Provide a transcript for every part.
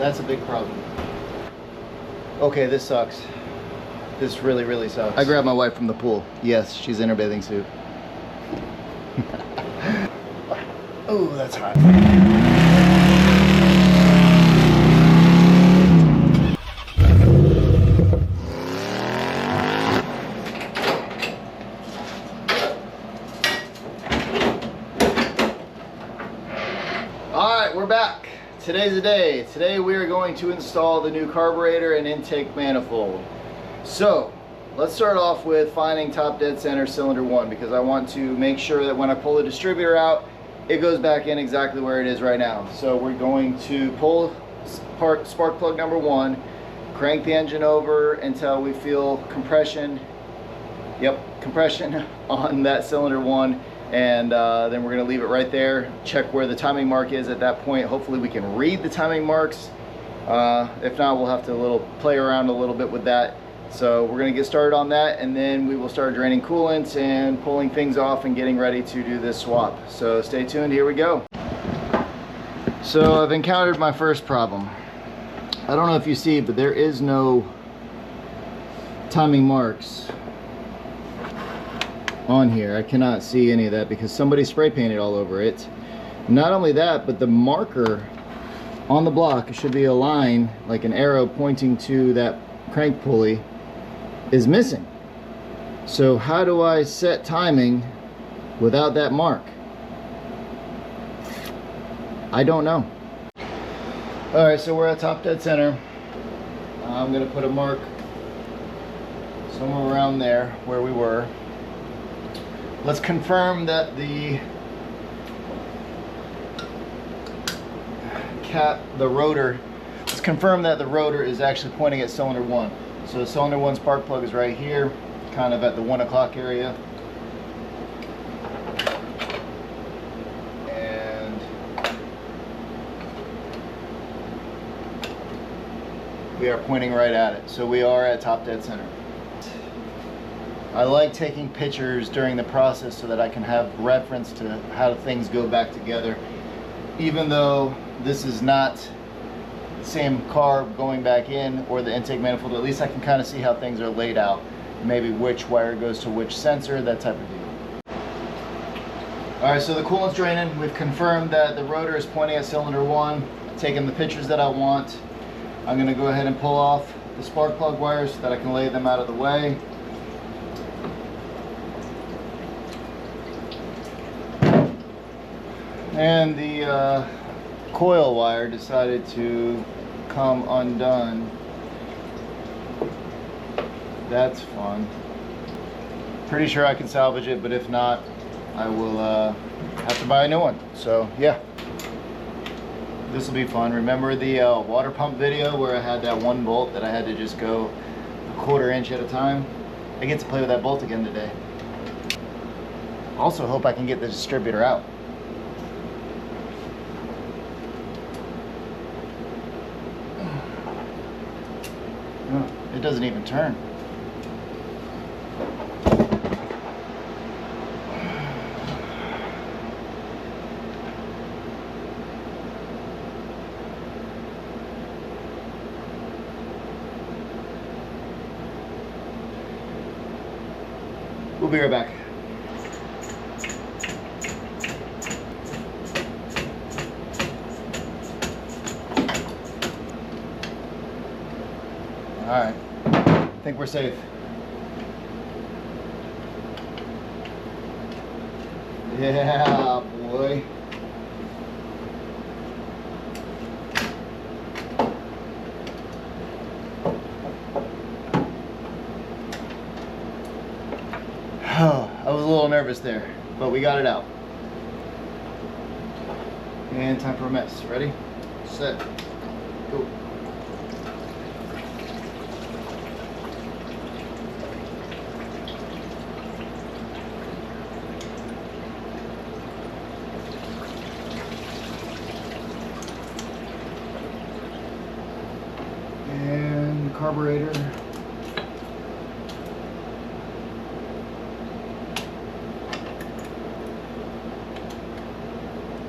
That's a big problem. Okay, this sucks. This really, really sucks. I grabbed my wife from the pool. Yes, she's in her bathing suit. Oh, that's hot. Alright, we're back. Today's the day. Today we are going to install the new carburetor and intake manifold. So, let's start off with finding top dead center cylinder 1, because I want to make sure that when I pull the distributor out, it goes back in exactly where it is right now. So we're going to pull spark plug number 1, crank the engine over until we feel compression. Yep, compression on that cylinder 1. And then we're going to leave it right there, check where the timing mark is at that point. Hopefully we can read the timing marks. If not, we'll have to play around a little bit with that. So we're going to get started on that, and then we will start draining coolant and pulling things off and getting ready to do this swap. So stay tuned, here we go. So I've encountered my first problem. I don't know if you see, but there is no timing marks on here. I cannot see any of that because somebody spray painted all over it. Not only that, but the marker on the block should be a line, like an arrow pointing to that crank pulley, is missing. So how do I set timing without that mark? I don't know. Alright, so we're at top dead center. I'm gonna put a mark somewhere around there where we were. Let's confirm that the rotor, let's confirm that the rotor is actually pointing at cylinder 1. So cylinder 1 spark plug is right here, kind of at the 1 o'clock area. And we are pointing right at it. So we are at top dead center. I like taking pictures during the process so that I can have reference to how things go back together. Even though this is not the same carb going back in or the intake manifold, at least I can kind of see how things are laid out. Maybe which wire goes to which sensor, that type of deal. Alright, so the coolant's draining. We've confirmed that the rotor is pointing at cylinder 1. Taking the pictures that I want. I'm going to go ahead and pull off the spark plug wires so that I can lay them out of the way. And the coil wire decided to come undone. That's fun. Pretty sure I can salvage it, but if not, I will have to buy a new one. So yeah, this will be fun. Remember the water pump video where I had that one bolt that I had to just go a 1/4 inch at a time? I get to play with that bolt again today. Also hope I can get the distributor out. It doesn't even turn. We'll be right back. All right. I think we're safe. Yeah, boy. I was a little nervous there, but we got it out. And time for a mess. Ready? Set. Go. And carburetor.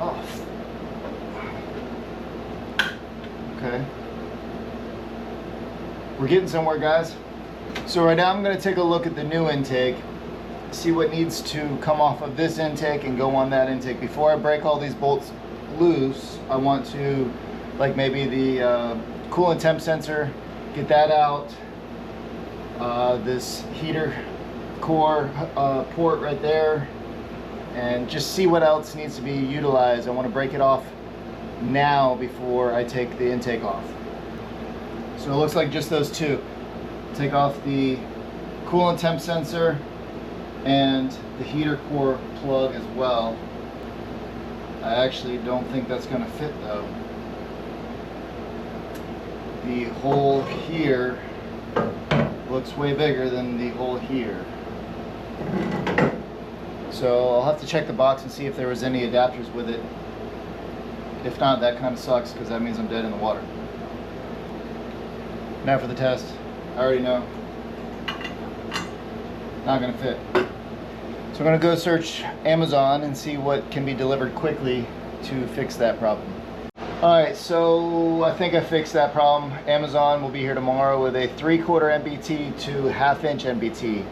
Off. Okay. We're getting somewhere, guys. So right now I'm going to take a look at the new intake, see what needs to come off of this intake and go on that intake. Before I break all these bolts loose, I want to, like maybe the coolant temp sensor, get that out, this heater core port right there, and just see what else needs to be utilized. I want to break it off now before I take the intake off. So it looks like just those two. Take off the coolant temp sensor and the heater core plug as well. I actually don't think that's going to fit though. The hole here looks way bigger than the hole here. So I'll have to check the box and see if there was any adapters with it. If not, that kind of sucks because that means I'm dead in the water. Now for the test. I already know. Not gonna fit. So I'm gonna go search Amazon and see what can be delivered quickly to fix that problem. Alright, so I think I fixed that problem. Amazon will be here tomorrow with a 3/4 MBT to 1/2 inch MBT.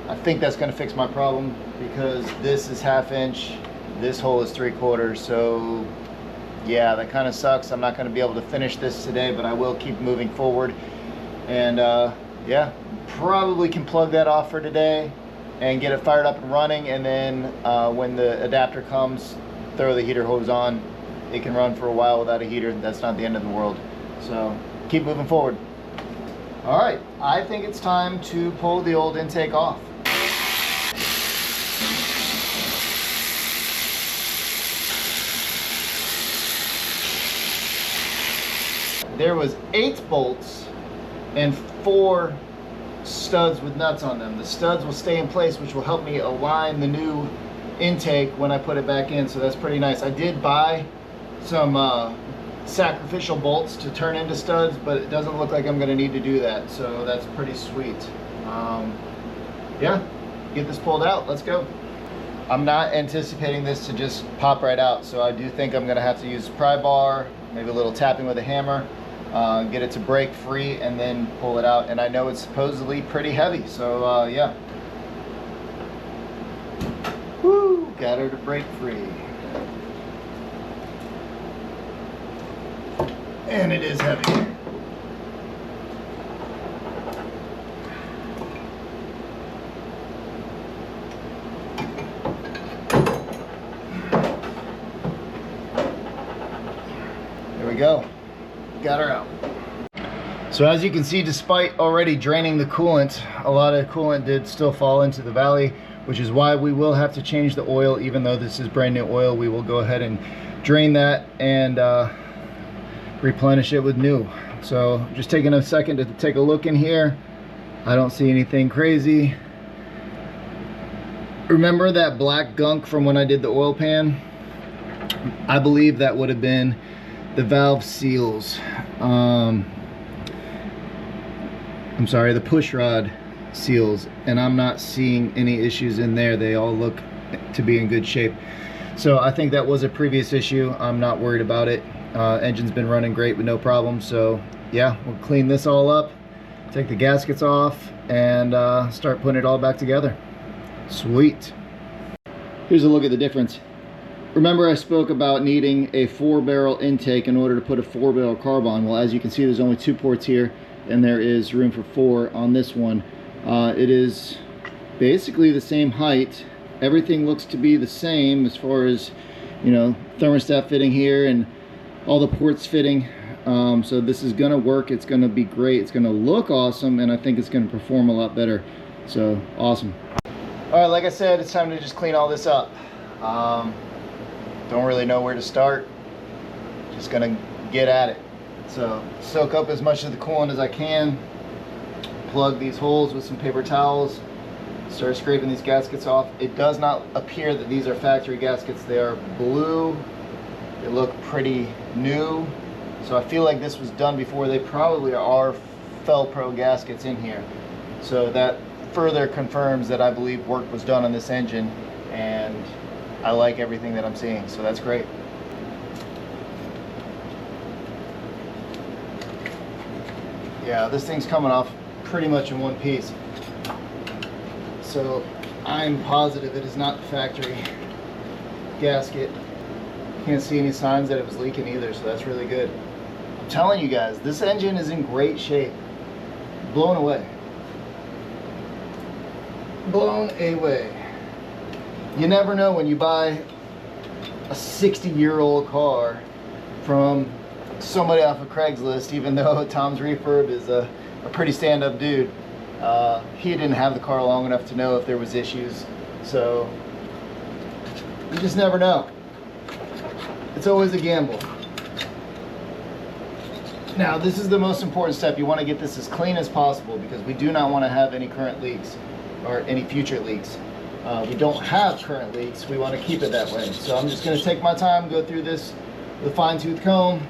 I think that's going to fix my problem because this is 1/2 inch, this hole is 3/4, so yeah, that kind of sucks. I'm not going to be able to finish this today, but I will keep moving forward. And yeah, probably can plug that off for today and get it fired up and running, and then when the adapter comes, throw the heater hose on. It can run for a while without a heater. That's not the end of the world. So keep moving forward. All right, I think it's time to pull the old intake off. There was 8 bolts and 4 studs with nuts on them. The studs will stay in place, which will help me align the new intake when I put it back in, so that's pretty nice. I did buy some sacrificial bolts to turn into studs, but it doesn't look like I'm going to need to do that, so that's pretty sweet. Yeah, get this pulled out. Let's go. I'm not anticipating this to just pop right out, so I do think I'm going to have to use a pry bar, maybe a little tapping with a hammer, get it to break free, and then pull it out. And I know it's supposedly pretty heavy, so yeah. Woo! Got her to break free. And it is heavy. There we go. Got her out. So as you can see, despite already draining the coolant, a lot of coolant did still fall into the valley, which is why we will have to change the oil. Even though this is brand new oil, we will go ahead and drain that and replenish it with new. So just taking a second to take a look in here. I don't see anything crazy. Remember that black gunk from when I did the oil pan? I believe that would have been the valve seals. I'm sorry, the push rod seals, and I'm not seeing any issues in there. They all look to be in good shape. So I think that was a previous issue. I'm not worried about it. Engine's been running great with no problem. So yeah, we'll clean this all up, take the gaskets off, and start putting it all back together. Sweet. Here's a look at the difference. Remember I spoke about needing a 4-barrel intake in order to put a 4-barrel carb on. Well, as you can see, there's only 2 ports here, and there is room for 4 on this one. It is basically the same height. Everything looks to be the same as far as, you know, thermostat fitting here and all the ports fitting. So this is gonna work. It's gonna be great. It's gonna look awesome, and I think it's gonna perform a lot better. So awesome. All right, like I said, it's time to just clean all this up. Don't really know where to start. Just gonna get at it. So soak up as much of the coolant as I can. Plug these holes with some paper towels. Start scraping these gaskets off. It does not appear that these are factory gaskets. They are blue. They look pretty new. So I feel like this was done before. They probably are Felpro gaskets in here. So that further confirms that I believe work was done on this engine, and I like everything that I'm seeing, so that's great. Yeah, this thing's coming off pretty much in one piece. So I'm positive it is not the factory gasket. Can't see any signs that it was leaking either, so that's really good. I'm telling you guys, this engine is in great shape. Blown away. Blown away. You never know when you buy a 60-year-old car from somebody off of Craigslist, even though Tom's Refurb is a pretty stand-up dude. He didn't have the car long enough to know if there was issues, so you just never know. It's always a gamble. Now, this is the most important step. You want to get this as clean as possible because we do not want to have any current leaks or any future leaks. We don't have current leaks. We want to keep it that way. So I'm just going to take my time, go through this with a fine-tooth comb,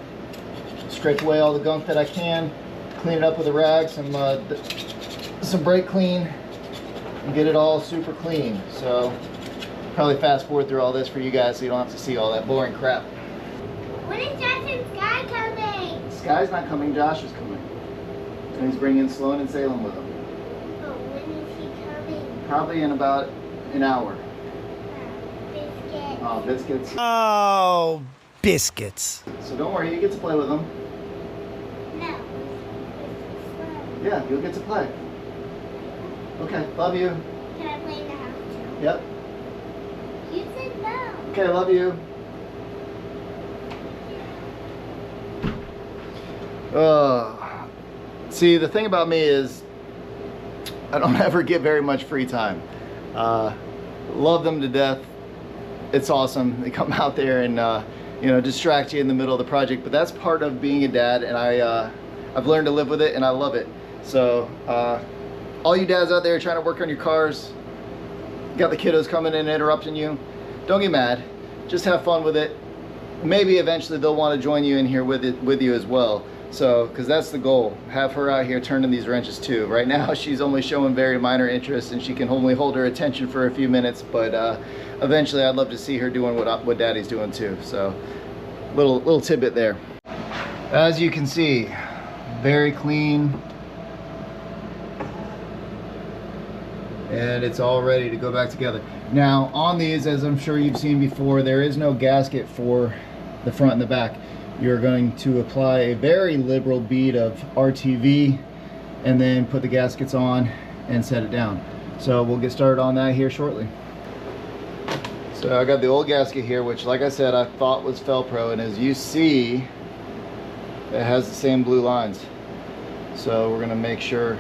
scrape away all the gunk that I can, clean it up with a rag, some brake clean, and get it all super clean. So probably fast forward through all this for you guys so you don't have to see all that boring crap. When is Josh and Sky coming? Sky's not coming, Josh is coming. And he's bringing Sloan and Salem with him. Oh, when is he coming? Probably in about an hour. Biscuit. Oh, biscuits. Oh, biscuits. So don't worry, you get to play with them. No. Yeah, you'll get to play. Okay, love you. Can I play in the house too? Yep. You said no. Okay, love you. See, the thing about me is I don't ever get very much free time. Love them to death. It's awesome. They come out there and you know, distract you in the middle of the project, but that's part of being a dad, and I've learned to live with it, and I love it. So all you dads out there trying to work on your cars, got the kiddos coming in and interrupting you, don't get mad. Just have fun with it. Maybe eventually they'll want to join you in here with you as well. So, because that's the goal, have her out here turning these wrenches too. Right now she's only showing very minor interest and she can only hold her attention for a few minutes, but eventually I'd love to see her doing what Daddy's doing too. So little tidbit there. As you can see, very clean, and it's all ready to go back together. Now on these, as I'm sure you've seen before, there is no gasket for the front and the back. You're going to apply a very liberal bead of RTV and then put the gaskets on and set it down. So we'll get started on that here shortly. So I got the old gasket here, which like I said, I thought was Felpro, and as you see, it has the same blue lines. So we're gonna make sure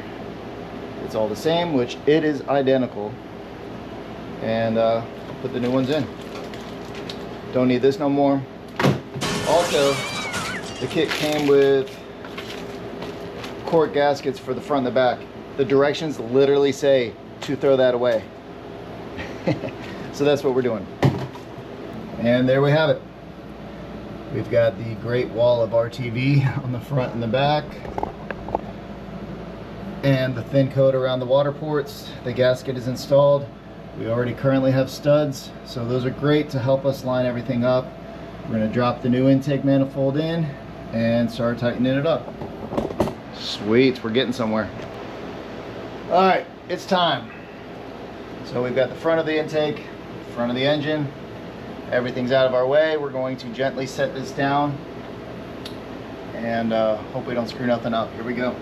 it's all the same, which it is identical, and put the new ones in. Don't need this no more. Also, the kit came with cork gaskets for the front and the back. The directions literally say to throw that away. So that's what we're doing. And there we have it. We've got the great wall of RTV on the front and the back, and the thin coat around the water ports. The gasket is installed. We already currently have studs, so those are great to help us line everything up. We're going to drop the new intake manifold in and start tightening it up. Sweet, we're getting somewhere. All right, it's time. So we've got the front of the intake, front of the engine. Everything's out of our way. We're going to gently set this down and hope we don't screw nothing up. Here we go.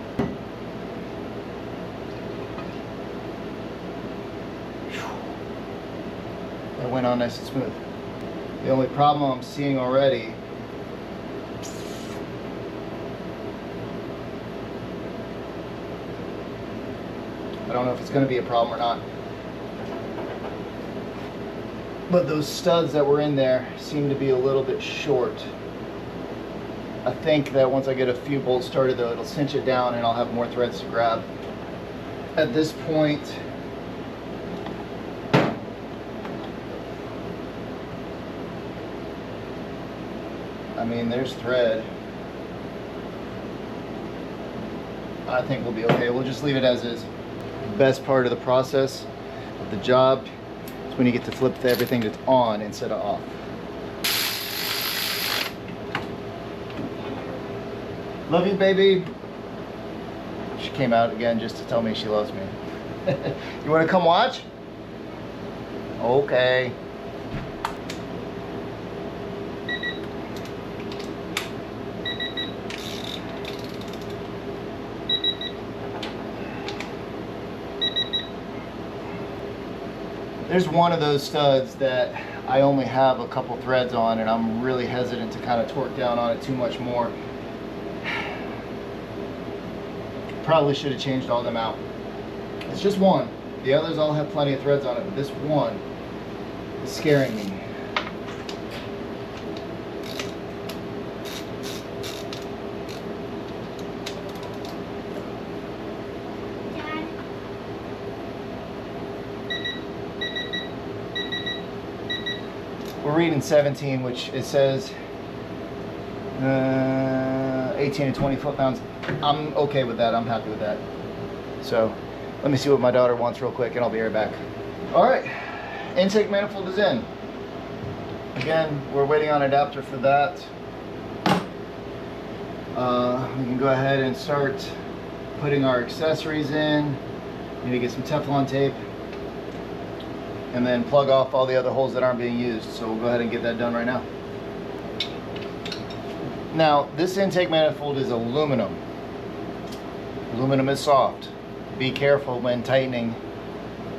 That went on nice and smooth. The only problem I'm seeing already I don't know if it's going to be a problem or not, but those studs that were in there seem to be a little bit short. I think that once I get a few bolts started though, it'll cinch it down and I'll have more threads to grab. At this point, I mean, there's thread. I think we'll be okay. We'll just leave it as is. The best part of the process of the job is when you get to flip everything that's on instead of off. Love you, baby. came out again just to tell me she loves me. You want to come watch? Okay. There's one of those studs that I only have a couple threads on, and I'm really hesitant to kind of torque down on it too much more. Probably should have changed all them out. It's just one. The others all have plenty of threads on it, but this one is scaring me. Dad, We're reading 17, which it says 18 to 20 foot-pounds. I'm okay with that. I'm happy with that. So let me see what my daughter wants real quick, and I'll be right back. All right, intake manifold is in. Again, we're waiting on an adapter for that. We can go ahead and start putting our accessories in. Need to get some Teflon tape, and then plug off all the other holes that aren't being used. So we'll go ahead and get that done right now. Now, this intake manifold is aluminum. Aluminum is soft. Be careful when tightening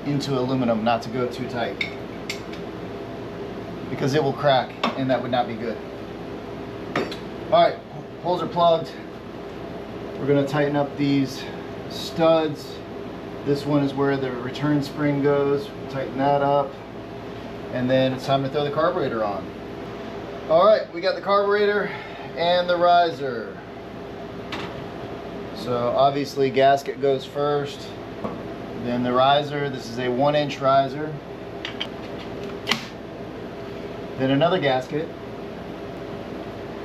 into aluminum not to go too tight, because it will crack, and that would not be good. Alright, holes are plugged. We're going to tighten up these studs. This one is where the return spring goes. Tighten that up, and then it's time to throw the carburetor on. Alright, we got the carburetor and the riser. So obviously gasket goes first, then the riser. This is a 1-inch riser, then another gasket,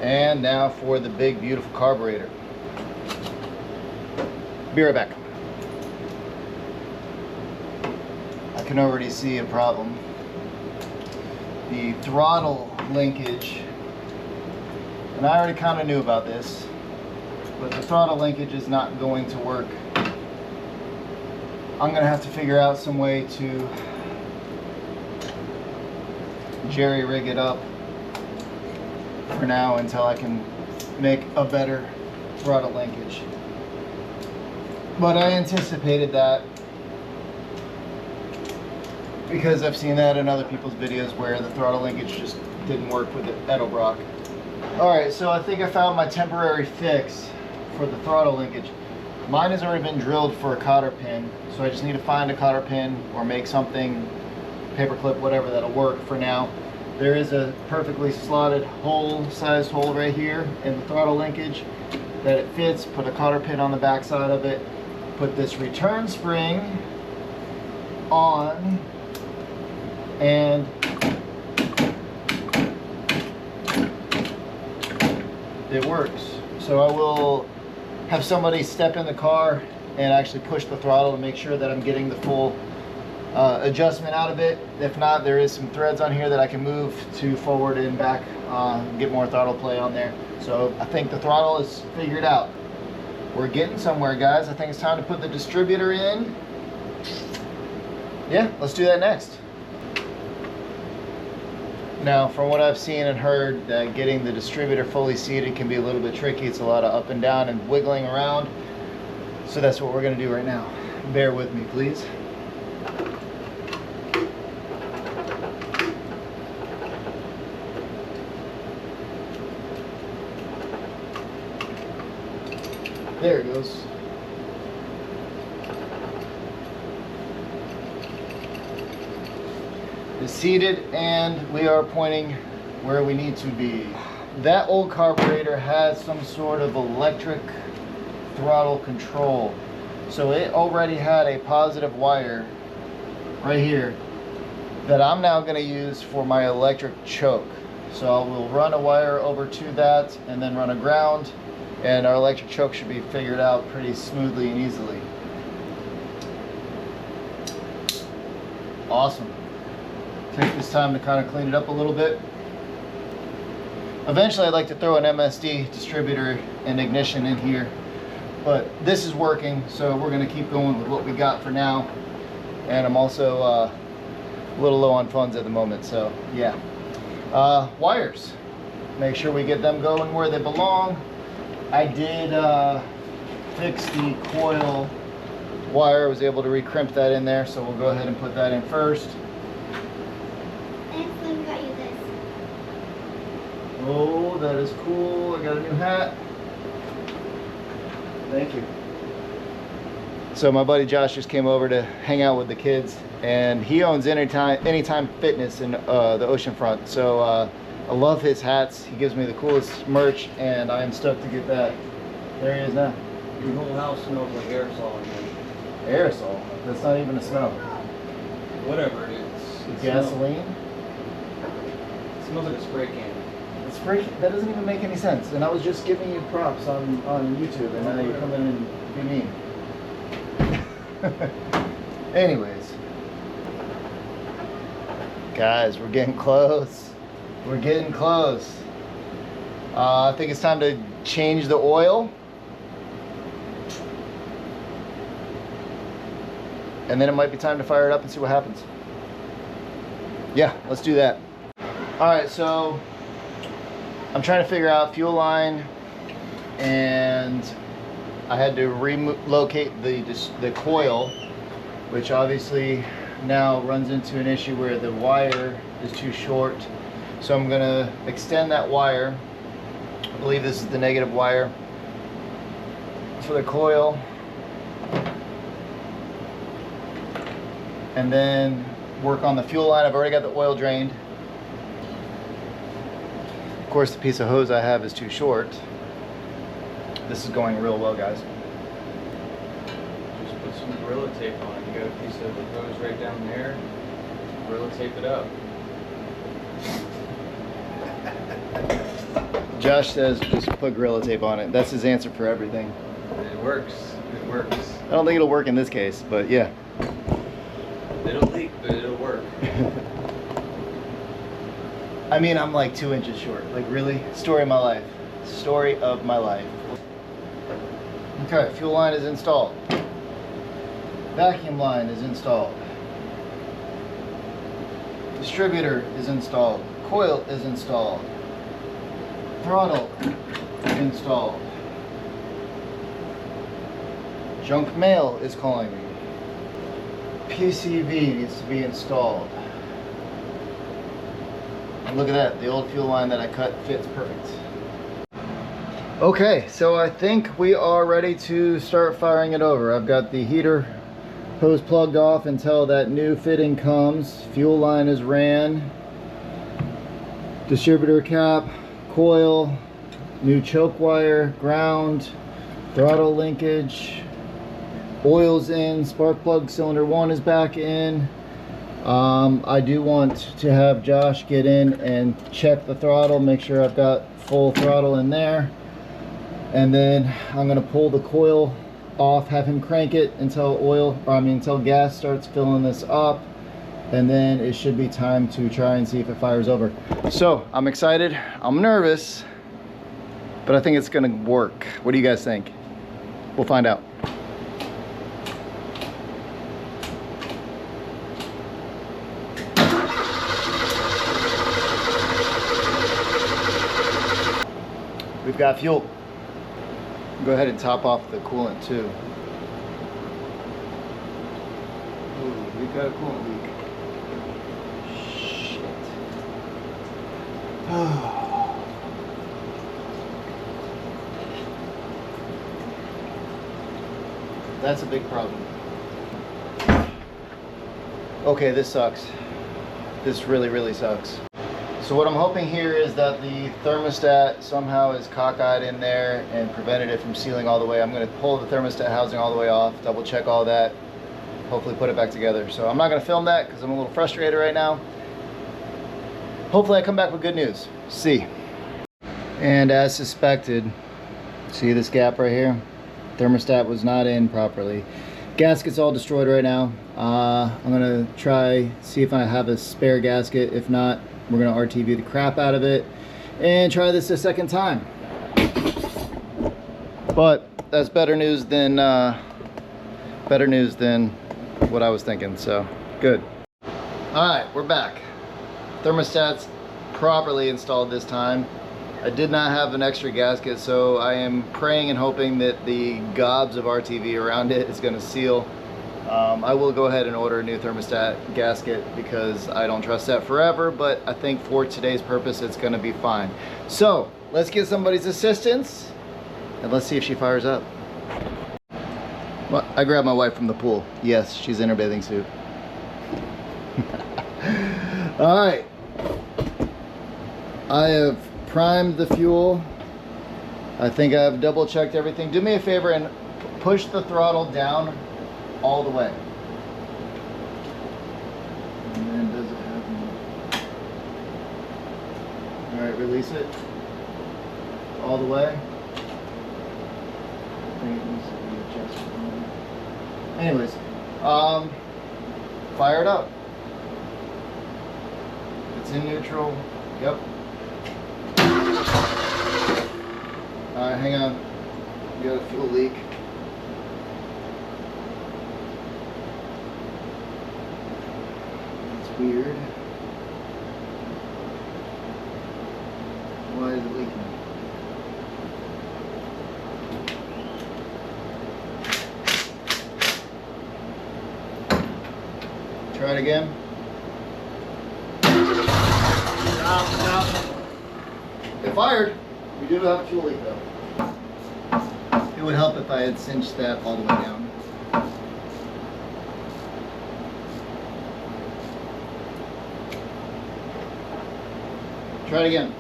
and now for the big beautiful carburetor. Be right back. I can already see a problem. The throttle linkage, and I already kind of knew about this, but the throttle linkage is not going to work. I'm going to have to figure out some way to jerry rig it up for now until I can make a better throttle linkage. But I anticipated that because I've seen that in other people's videos where the throttle linkage just didn't work with the Edelbrock. Alright, so I think I found my temporary fix for the throttle linkage. Mine has already been drilled for a cotter pin, so I just need to find a cotter pin or make something, paper clip, whatever, that'll work for now. There is a perfectly slotted hole, sized hole right here in the throttle linkage that it fits. Put a cotter pin on the back side of it. Put this return spring on, and it works. So I will have somebody step in the car and actually push the throttle to make sure that I'm getting the full adjustment out of it. If not, there is some threads on here that I can move to forward and back, get more throttle play on there. So I think the throttle is figured out. We're getting somewhere, guys. I think it's time to put the distributor in. Yeah, let's do that next. Now, from what I've seen and heard, that getting the distributor fully seated can be a little bit tricky. It's a lot of up and down and wiggling around. So that's what we're going to do right now. Bear with me, please. There it goes. It's seated, and we are pointing where we need to be. That old carburetor has some sort of electric throttle control. So it already had a positive wire right here that I'm now going to use for my electric choke. So I will run a wire over to that and then run a ground, and our electric choke should be figured out pretty smoothly and easily. Awesome. Take this time to kind of clean it up a little bit. Eventually I'd like to throw an MSD distributor and ignition in here, But this is working, so we're gonna keep going with what we got for now. And I'm also a little low on funds at the moment, so yeah. Wires, make sure we get them going where they belong. I did fix the coil wire. I was able to recrimp that in there, so we'll go ahead and put that in first. And Slim got you this. Oh, that is cool. I got a new hat. Thank you. So my buddy Josh just came over to hang out with the kids, and he owns Anytime Fitness in the oceanfront. So I love his hats. He gives me the coolest merch, and I am stoked to get that. There he is now. Your whole house smells like aerosol. Aerosol? That's not even a smell. Whatever it is. It Gasoline? smells like a spray can. It's pretty, that doesn't even make any sense. And I was just giving you props on YouTube, and now you're coming in and be mean. Anyways, guys, we're getting close. We're getting close. I think it's time to change the oil. And then it might be time to fire it up and see what happens. Yeah, let's do that. All right, so I'm trying to figure out fuel line, and I had to relocate the coil, which obviously now runs into an issue where the wire is too short. So I'm gonna extend that wire. I believe this is the negative wire for the coil. And then work on the fuel line. I've already got the oil drained. Of course, the piece of hose I have is too short. This is going real well, guys. Just put some Gorilla tape on it. You got a piece of the hose right down there. Gorilla tape it up. Josh says just put Gorilla tape on it. That's his answer for everything. It works. It works. I don't think it'll work in this case, but yeah. It'll leak, but it'll work. I mean, I'm like 2 inches short. Like, really? Story of my life. Story of my life. Okay, fuel line is installed. Vacuum line is installed. Distributor is installed. Coil is installed. Throttle installed. Junk mail is calling me. PCV needs to be installed. And look at that, the old fuel line that I cut fits perfect. Okay, so I think we are ready to start firing it over. I've got the heater hose plugged off until that new fitting comes. Fuel line is ran. Distributor cap, coil, new choke wire, ground, throttle linkage, oil's in, spark plug cylinder 1 is back in. I do want to have Josh get in and check the throttle, make sure I've got full throttle in there. And then I'm gonna pull the coil off, have him crank it until until gas starts filling this up. And then it should be time to try and see if it fires over. So I'm excited, I'm nervous, but I think it's gonna work. What do you guys think? We'll find out. We've got fuel. Go ahead and top off the coolant too. Ooh, we've got a coolant leak. Shit. That's a big problem. Okay, this sucks. This really sucks. So what I'm hoping here is that the thermostat somehow is cockeyed in there and prevented it from sealing all the way. I'm going to pull the thermostat housing all the way off, double check all that, hopefully put it back together. So I'm not going to film that because I'm a little frustrated right now. Hopefully I come back with good news. See. And as suspected, see this gap right here? Thermostat was not in properly. Gasket's all destroyed right now. I'm going to try, see if I have a spare gasket. If not, we're going to RTV the crap out of it and try this a second time. But that's better news than what I was thinking, so good. All right, we're back. Thermostat's properly installed this time. I did not have an extra gasket, so I am praying and hoping that the gobs of RTV around it is going to seal. I will go ahead and order a new thermostat gasket because I don't trust that forever, but I think for today's purpose it's going to be fine. So let's get somebody's assistance and let's see if she fires up. Well, I grabbed my wife from the pool. Yes, she's in her bathing suit. All right, I have primed the fuel. I think I've double checked everything. Do me a favor and push the throttle down all the way. And then does it have? All right, release it all the way. I think it needs to be adjusted. Anyways, fire it up. It's in neutral. Yep. Alright, hang on. You got a fuel leak. That's weird. Why is it leaking? Try it again. Stop. It fired. We do have a fuel leak though. It would help if I had cinched that all the way down. Try it again.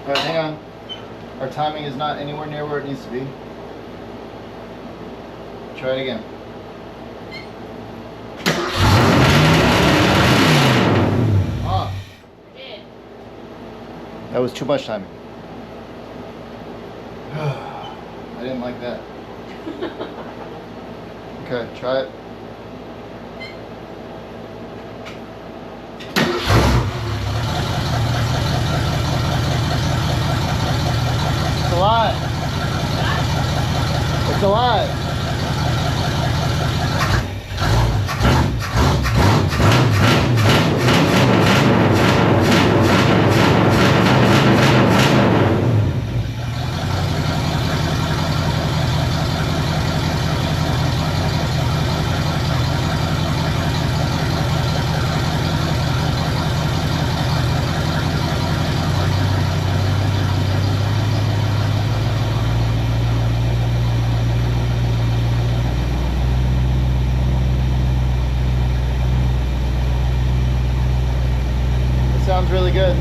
All right, hang on. Our timing is not anywhere near where it needs to be. Try it again. Off. That was too much timing. I didn't like that. Okay, try it. It's alive. It's alive. Sounds really good.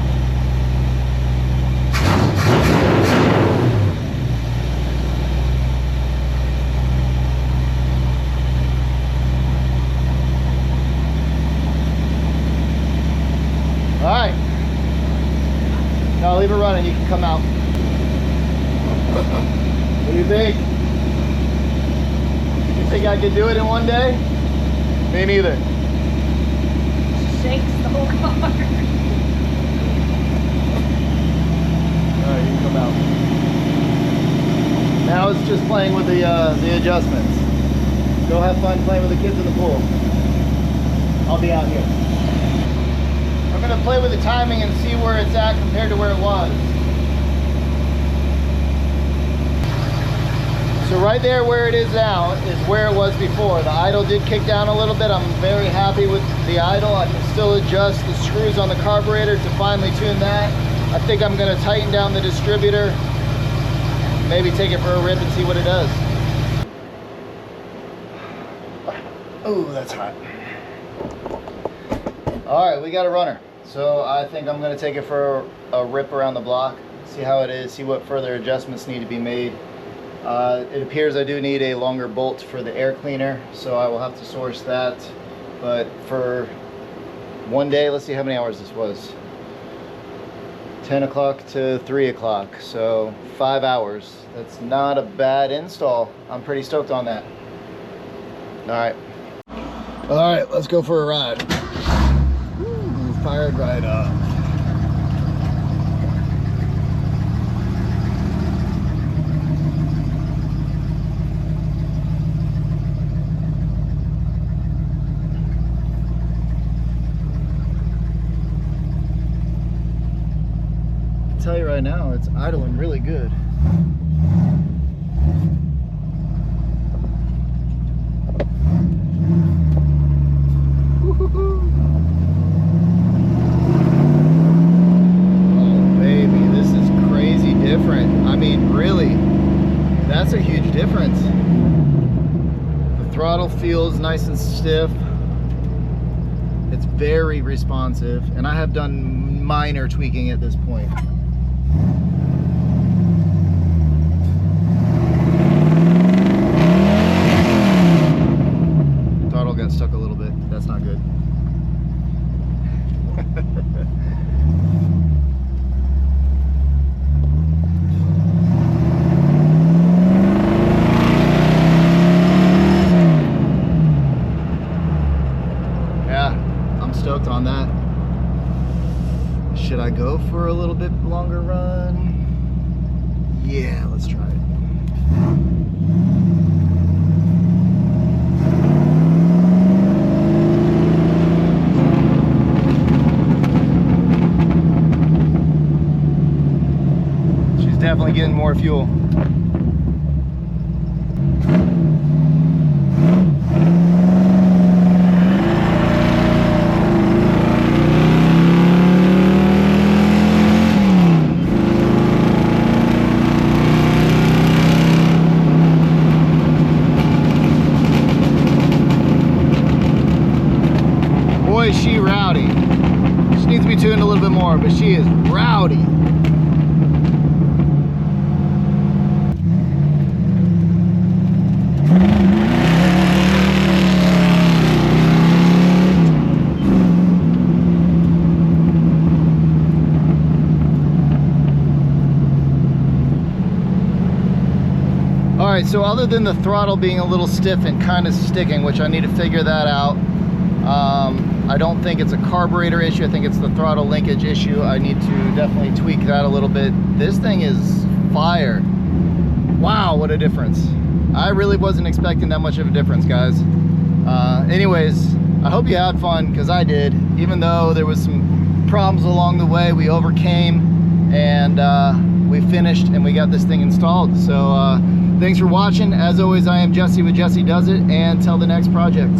All right. Now leave it running. You can come out. What do you think? You think I could do it in one day? Me neither. Shakes the whole car. Alright, you can come out. Now it's just playing with the adjustments. Go have fun playing with the kids in the pool. I'll be out here. I'm going to play with the timing and see where it's at compared to where it was. So right there where it is now is where it was before. The idle did kick down a little bit. I'm very happy with the idle. I can still adjust the screws on the carburetor to finely tune that. I think I'm going to tighten down the distributor, maybe take it for a rip and see what it does. Oh, that's hot. All right, we got a runner. So I think I'm going to take it for a rip around the block, see how it is, see what further adjustments need to be made. It appears I do need a longer bolt for the air cleaner, so I will have to source that. But for one day, let's see how many hours this was. 10 o'clock to 3 o'clock, so 5 hours. That's not a bad install. I'm pretty stoked on that. All right, let's go for a ride. fired right up. I tell you right now, it's idling really good. Oh baby, this is crazy different. I mean, really, that's a huge difference. The throttle feels nice and stiff. It's very responsive, and I have done minor tweaking at this point. Throttle got stuck a little bit. That's not good. Yeah, I'm stoked on that. Should I go for a little bit longer run? Yeah, let's try it. She's definitely getting more fuel. Boy, is she rowdy. She needs to be tuned a little bit more, but she is rowdy. Alright, so other than the throttle being a little stiff and kind of sticking, which I need to figure that out, I don't think it's a carburetor issue. I think it's the throttle linkage issue. I need to definitely tweak that a little bit. This thing is fire. Wow, what a difference. I really wasn't expecting that much of a difference, guys. Anyways, I hope you had fun, because I did. Even though there was some problems along the way, we overcame, and we finished, and we got this thing installed. So thanks for watching. As always, I am Jesse with Jesse Does It, and till the next project.